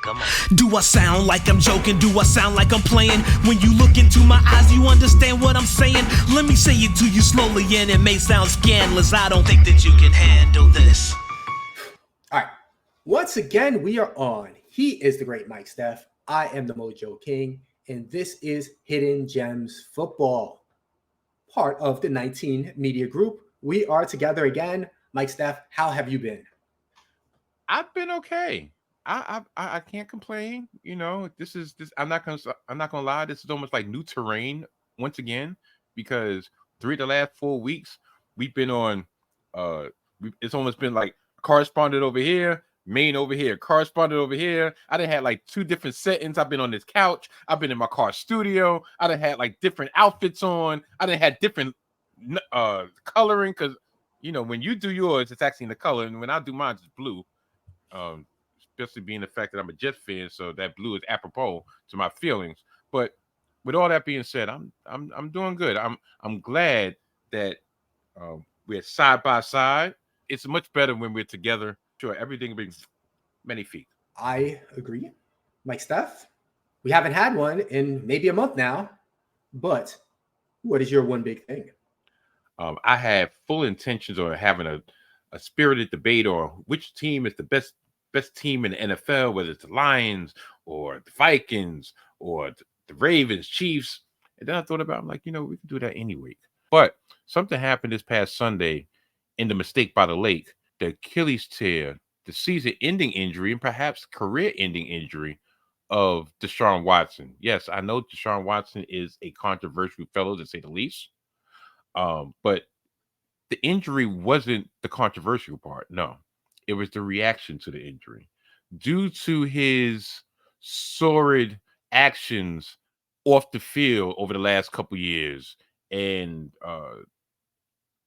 Come on. Do I sound like I'm joking? Do I sound like I'm playing? When you look into my eyes, you understand what I'm saying? Let me say it to you slowly, and it may sound scandalous. I don't think that you can handle this. All right. Once again, we are on. He is the great Mike Steph. I am the Mojo King, and this is Hidden Gems Football, part of the 19 Media Group. We are together again. Mike Steph, how have you been? I've been okay. I can't complain. You know, this. I'm not gonna lie. This is almost like new terrain once again because 3 of the last 4 weeks we've been on. It's almost been like correspondent over here, main over here, correspondent over here. I done had like 2 different settings. I've been on this couch. I've been in my car studio. I done had like different outfits on. I done had different coloring because you know when you do yours, it's actually in the color, and when I do mine, it's blue. Especially being the fact that I'm a Jets fan, so that blue is apropos to my feelings. But with all that being said, I'm doing good. I'm glad that we're side by side. It's much better when we're together. Sure, everything brings many feet. I agree. Mike Steph, we haven't had one in maybe a month now, but what is your one big thing? I have full intentions of having a spirited debate on which team is the best team in the NFL, whether it's the Lions or the Vikings or the Ravens, Chiefs. And then I thought about, I'm like, you know, we can do that any week. But something happened this past Sunday in the mistake by the lake, the Achilles tear, the season-ending injury, and perhaps career-ending injury of Deshaun Watson. Yes, I know Deshaun Watson is a controversial fellow, to say the least. But the injury wasn't the controversial part. No, it was the reaction to the injury. Due to his sordid actions off the field over the last couple years and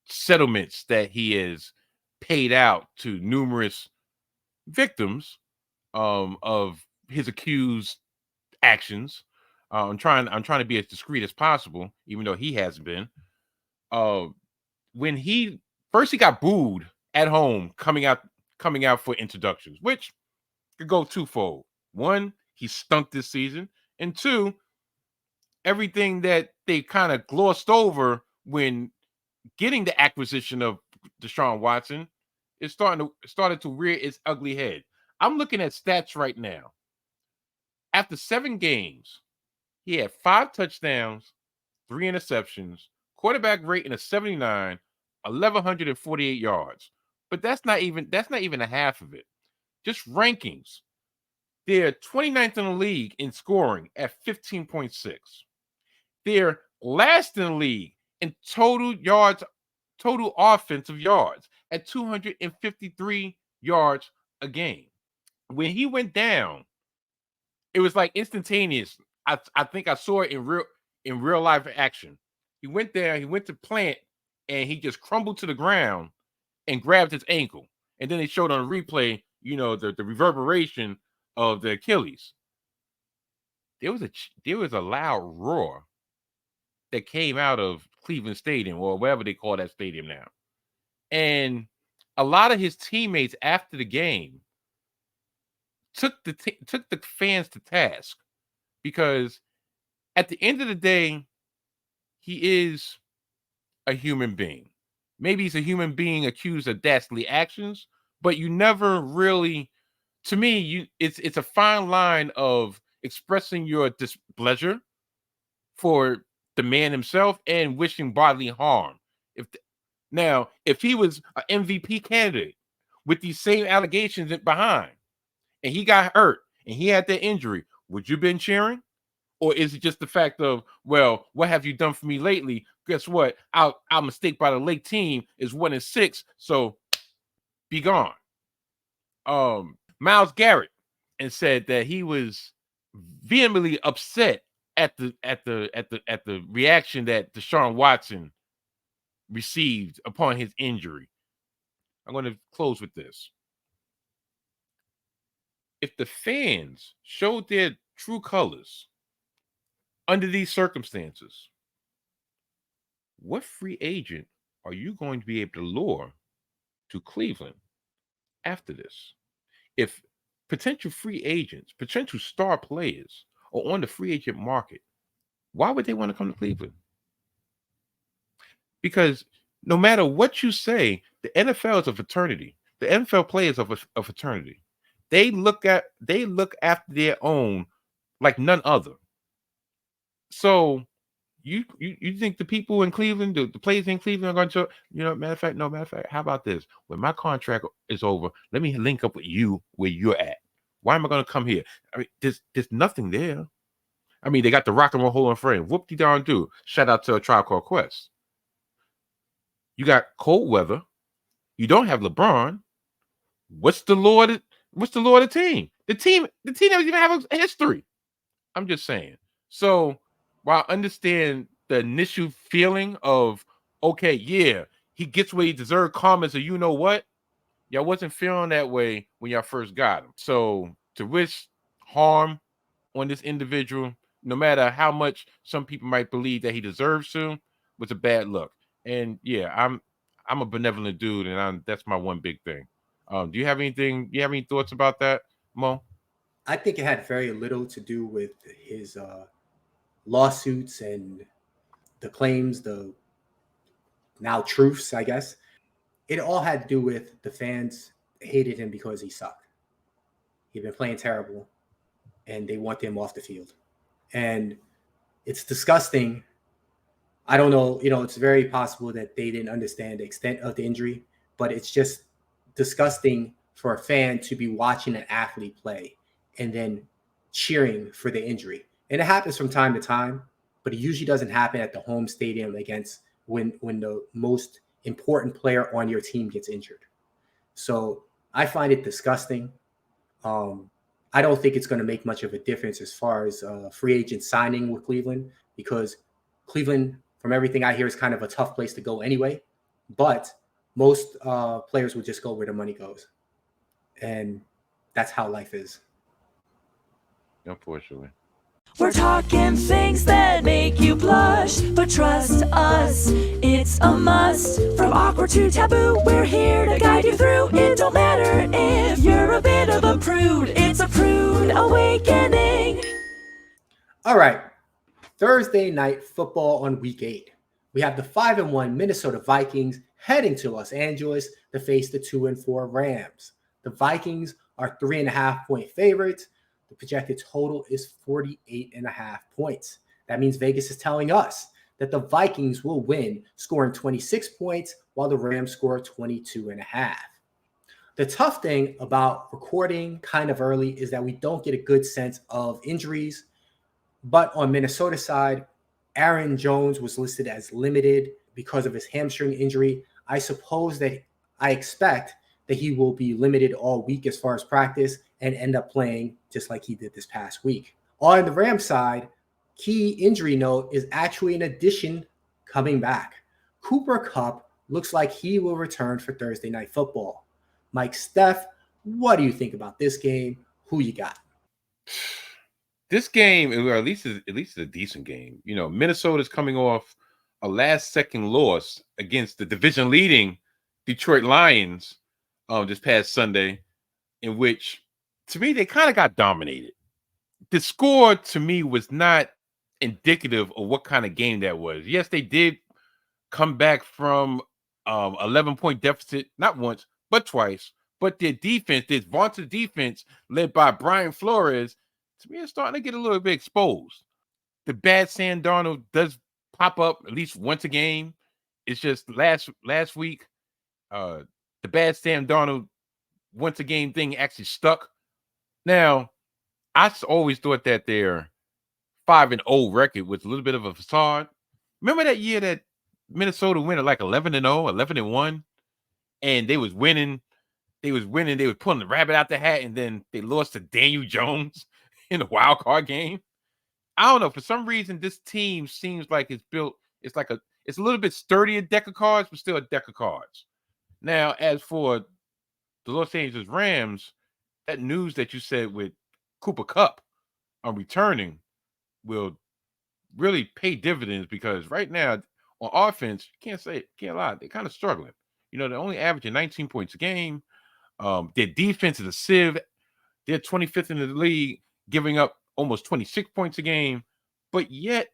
settlements that he has paid out to numerous victims of his accused actions. I'm trying to be as discreet as possible, even though he hasn't been. When he got booed at home coming out for introductions, which could go twofold. One, he stunk this season, and 2, everything that they kind of glossed over when getting the acquisition of Deshaun Watson is started to rear its ugly head. I'm looking at stats right now. After 7 games, he had 5 touchdowns, 3 interceptions, quarterback rating of 79, 1,148 yards. But that's not even a half of it. Just rankings. They're 29th in the league in scoring at 15.6. They're last in the league in total offensive yards at 253 yards a game. When he went down, it was like instantaneous. I think I saw it in real life action. He went there, he went to plant, and he just crumbled to the ground and grabbed his ankle. And then they showed on the replay, you know, the reverberation of the Achilles. There was a loud roar that came out of Cleveland Stadium, or whatever they call that stadium now. And a lot of his teammates after the game took the fans to task, because at the end of the day, he is a human being. Maybe he's a human being accused of dastardly actions, but you never really, to me, it's a fine line of expressing your displeasure for the man himself and wishing bodily harm. If he was an MVP candidate with these same allegations behind, and he got hurt and he had that injury, would you been cheering? Or is it just the fact of, well, what have you done for me lately? Guess what? Our mistake by the late team is 1-6, so be gone. Myles Garrett and said that he was vehemently upset at the reaction that Deshaun Watson received upon his injury. I'm going to close with this. If the fans showed their true colors under these circumstances, what free agent are you going to be able to lure to Cleveland after this? If potential free agents, potential star players are on the free agent market, why would they want to come to Cleveland? Because no matter what you say, the NFL is a fraternity. The NFL players are a fraternity. They look after their own like none other. So you think the people in Cleveland, the players in Cleveland are going to, matter of fact, how about this? When my contract is over, let me link up with you where you're at. Why am I going to come here? I mean, there's nothing there. I mean, they got the Rock and Roll Hall of Fame. Whoop-de-darn-do. Shout out to A Tribe Called Quest. You got cold weather. You don't have LeBron. What's the law of the team? The team doesn't even have a history. I'm just saying. So while I understand the initial feeling of, okay, yeah, he gets what he deserved, comments, or you know what? Y'all wasn't feeling that way when y'all first got him. So to wish harm on this individual, no matter how much some people might believe that he deserves to, was a bad look. And yeah, I'm a benevolent dude, and that's my one big thing. Do you have any thoughts about that, Mo? I think it had very little to do with his lawsuits and the claims, the now truths, I guess. It all had to do with the fans hated him because he sucked. He'd been playing terrible, and they want him off the field. And it's disgusting. I don't know, it's very possible that they didn't understand the extent of the injury, but it's just disgusting for a fan to be watching an athlete play and then cheering for the injury. And it happens from time to time, but it usually doesn't happen at the home stadium against when the most important player on your team gets injured. So I find it disgusting. I don't think it's going to make much of a difference as far as free agent signing with Cleveland, because Cleveland, from everything I hear, is kind of a tough place to go anyway. But most players will just go where the money goes. And that's how life is. Unfortunately. We're talking things that make you blush, but trust us, it's a must. From awkward to taboo, we're here to guide you through. It don't matter if you're a bit of a prude, it's a Prude Awakening. All right, Thursday night football on week 8. We have the 5-1 Minnesota Vikings heading to Los Angeles to face the 2-4 Rams. The Vikings are 3.5-point favorites. The projected total is 48.5 points. That means Vegas is telling us that the Vikings will win, scoring 26 points, while the Rams score 22.5. The tough thing about recording kind of early is that we don't get a good sense of injuries. But on Minnesota's side, Aaron Jones was listed as limited because of his hamstring injury. I expect that he will be limited all week as far as practice and end up playing just like he did this past week. On the Rams side, key injury note is actually an addition coming back. Cooper Kupp looks like he will return for Thursday night football. Mike Steph, what do you think about this game? Who you got? This game, or at least it's a decent game. Minnesota's coming off a last-second loss against the division-leading Detroit Lions this past Sunday, in which, to me, they kind of got dominated. The score, to me, was not indicative of what kind of game that was. Yes, they did come back from 11-point deficit, not once, but twice. But their defense, this vaunted defense led by Brian Flores, to me, it's starting to get a little bit exposed. The bad Sam Darnold does pop up at least once a game. It's just last week, the bad Sam Darnold once a game thing actually stuck. Now, I always thought that their 5-0 record was a little bit of a facade. Remember that year that Minnesota went at like 11-0, 11-1, and they was winning. They was pulling the rabbit out the hat, and then they lost to Daniel Jones in the wild card game. I don't know. For some reason, this team seems like it's built. It's a little bit sturdier deck of cards, but still a deck of cards. Now, as for the Los Angeles Rams, that news that you said with Cooper Kupp on returning will really pay dividends, because right now on offense, can't lie, they're kind of struggling. They're only averaging 19 points a game. Their defense is a sieve. They're 25th in the league, giving up almost 26 points a game, but yet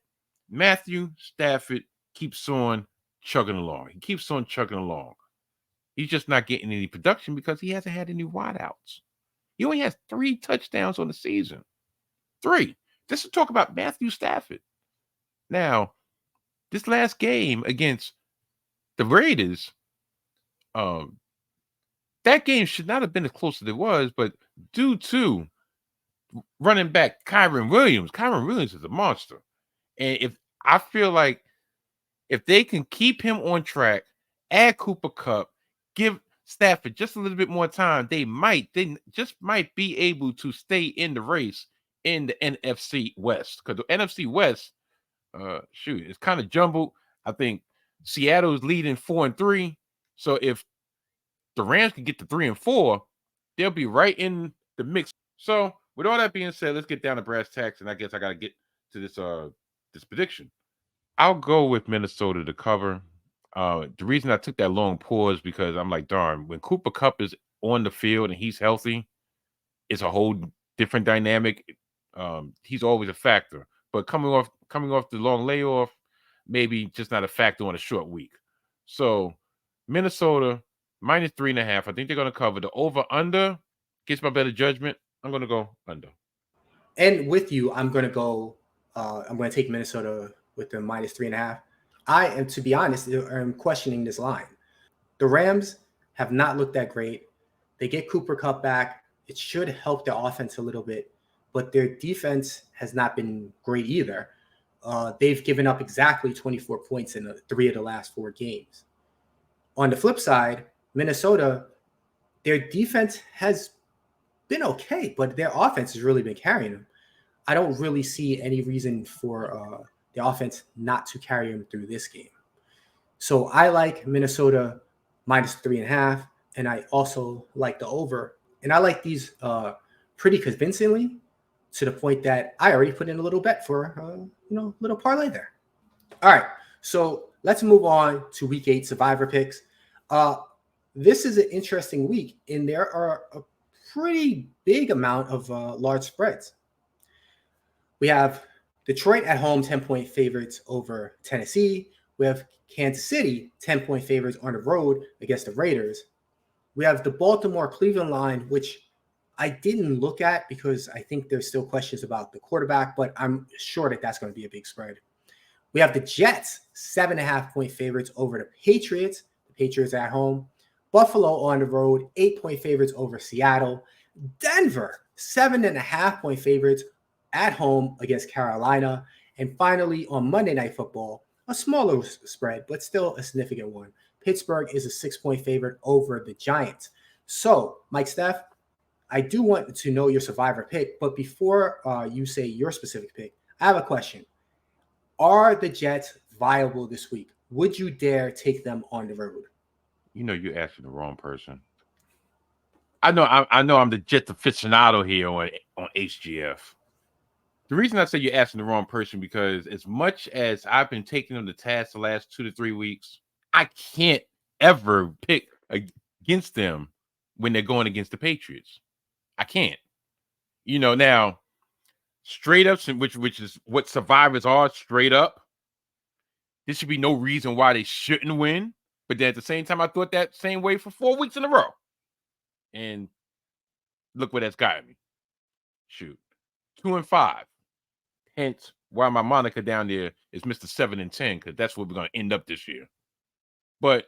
Matthew Stafford keeps on chugging along. He keeps on chugging along. He's just not getting any production because he hasn't had any wideouts. He only has 3 touchdowns on the season. 3. Just to talk about Matthew Stafford. Now, this last game against the Raiders, that game should not have been as close as it was, but due to running back Kyron Williams is a monster. And if I feel like if they can keep him on track, add Cooper Kupp, give Stafford just a little bit more time, they just might be able to stay in the race in the NFC West. Because the NFC West, it's kind of jumbled. I think Seattle's leading 4-3. So if the Rams can get to 3-4, they'll be right in the mix. So with all that being said, let's get down to brass tacks, and I guess I got to get to this prediction. I'll go with Minnesota to cover. The reason I took that long pause because I'm like, darn, when Cooper Kupp is on the field and he's healthy, it's a whole different dynamic. He's always a factor, but coming off the long layoff, maybe just not a factor on a short week. So Minnesota minus 3.5. I think they're going to cover. The over/under gets my better judgment. I'm going to go under. And with you, I'm going to go. I'm going to take Minnesota with the minus 3.5. I am, to be honest, I'm questioning this line. The Rams have not looked that great. They get Cooper Kupp back. It should help their offense a little bit, but their defense has not been great either. They've given up exactly 24 points in 3 of the last 4 games. On the flip side, Minnesota, their defense has been okay, but their offense has really been carrying them. I don't really see any reason for the offense not to carry them through this game. So I like Minnesota minus 3.5, and I also like the over. And I like these pretty convincingly to the point that I already put in a little bet for, little parlay there. All right, so let's move on to Week 8 Survivor picks. This is an interesting week, and there are a pretty big amount of large spreads. We have Detroit at home, 10-point favorites over Tennessee. We have Kansas City, 10-point favorites on the road against the Raiders. We have the Baltimore-Cleveland line, which I didn't look at because I think there's still questions about the quarterback, but I'm sure that that's going to be a big spread. We have the Jets, 7.5-point favorites over the Patriots. The Patriots at home. Buffalo on the road, 8-point favorites over Seattle. Denver, 7.5-point favorites at home against Carolina. And finally, on Monday Night Football, a smaller spread, but still a significant one. Pittsburgh is a 6-point favorite over the Giants. So, Mike Steph, I do want to know your survivor pick, but before you say your specific pick, I have a question. Are the Jets viable this week? Would you dare take them on the road? You're asking the wrong person. I know I'm the Jets aficionado here on HGF. The reason I say you're asking the wrong person because as much as I've been taking them to task the last 2 to 3 weeks, I can't ever pick against them when they're going against the Patriots. I can't. Now, straight up, which is what survivors are, straight up, there should be no reason why they shouldn't win. But then at the same time, I thought that same way for 4 weeks in a row. And look where that's gotten me. Shoot. 2-5. Hence why my moniker down there is Mr. 7-10, because that's where we're going to end up this year. But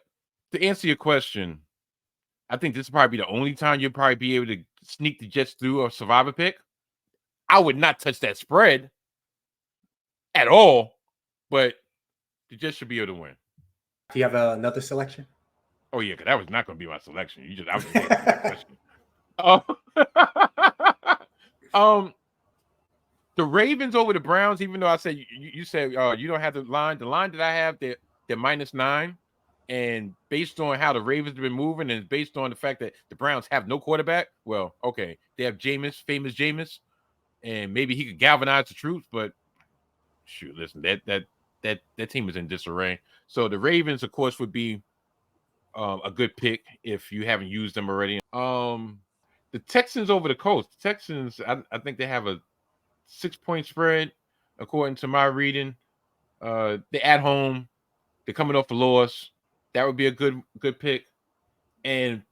to answer your question, I think this will probably be the only time you'll probably be able to sneak the Jets through a survivor pick. I would not touch that spread at all, but the Jets should be able to win. Do you have another selection? Oh, yeah, because that was not going to be my selection. I was just question. The Ravens over the Browns, even though I said you said you don't have the line that I have, they're -9. And based on how the Ravens have been moving and based on the fact that the Browns have no quarterback, well, okay, they have famous Jameis, and maybe he could galvanize the troops, but shoot, listen, that team is in disarray. So the Ravens, of course, would be a good pick if you haven't used them already. the Texans over the Colts. The Texans, I think they have a 6-point spread, according to my reading. They're at home. They're coming off a loss. That would be a good pick. And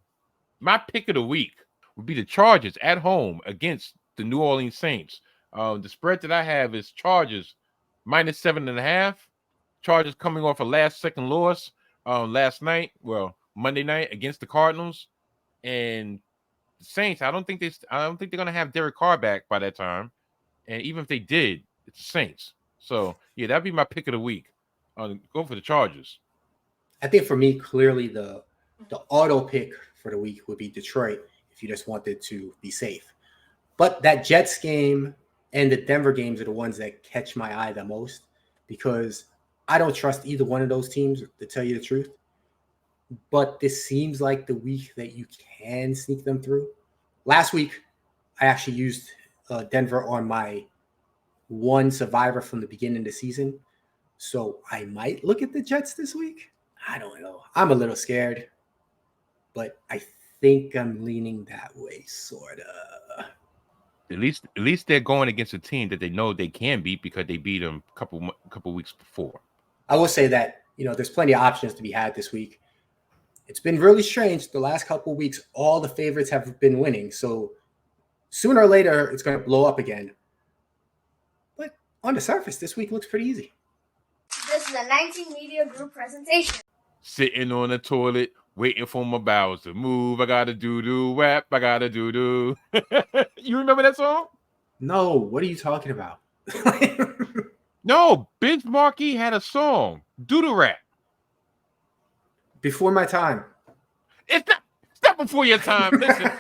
my pick of the week would be the Chargers at home against the New Orleans Saints. The spread that I have is Chargers minus 7.5. Chargers coming off a last-second loss last night, Monday night against the Cardinals, and the Saints. I don't think they're gonna have Derek Carr back by that time, and even if they did, it's the Saints. So yeah, that'd be my pick of the week. Go for the Chargers. I think for me, clearly the auto pick for the week would be Detroit if you just wanted to be safe. But that Jets game and the Denver games are the ones that catch my eye the most because I don't trust either one of those teams, to tell you the truth. But this seems like the week that you can sneak them through. Last week, I actually used Denver on my one survivor from the beginning of the season. So I might look at the Jets this week. I don't know. I'm a little scared, but I think I'm leaning that way, sort of. At least they're going against a team that they know they can beat because they beat them a couple weeks before. I will say that, there's plenty of options to be had this week. It's been really strange. The last couple of weeks, all the favorites have been winning. So sooner or later, it's going to blow up again. But on the surface, this week looks pretty easy. This is a 19 Media Group presentation. Sitting on the toilet, waiting for my bowels to move. I got to do wap. I got to do. You remember that song? No. What are you talking about? No, Bench Markey had a song, Doodle Rap. Before my time. It's not before your time. Listen.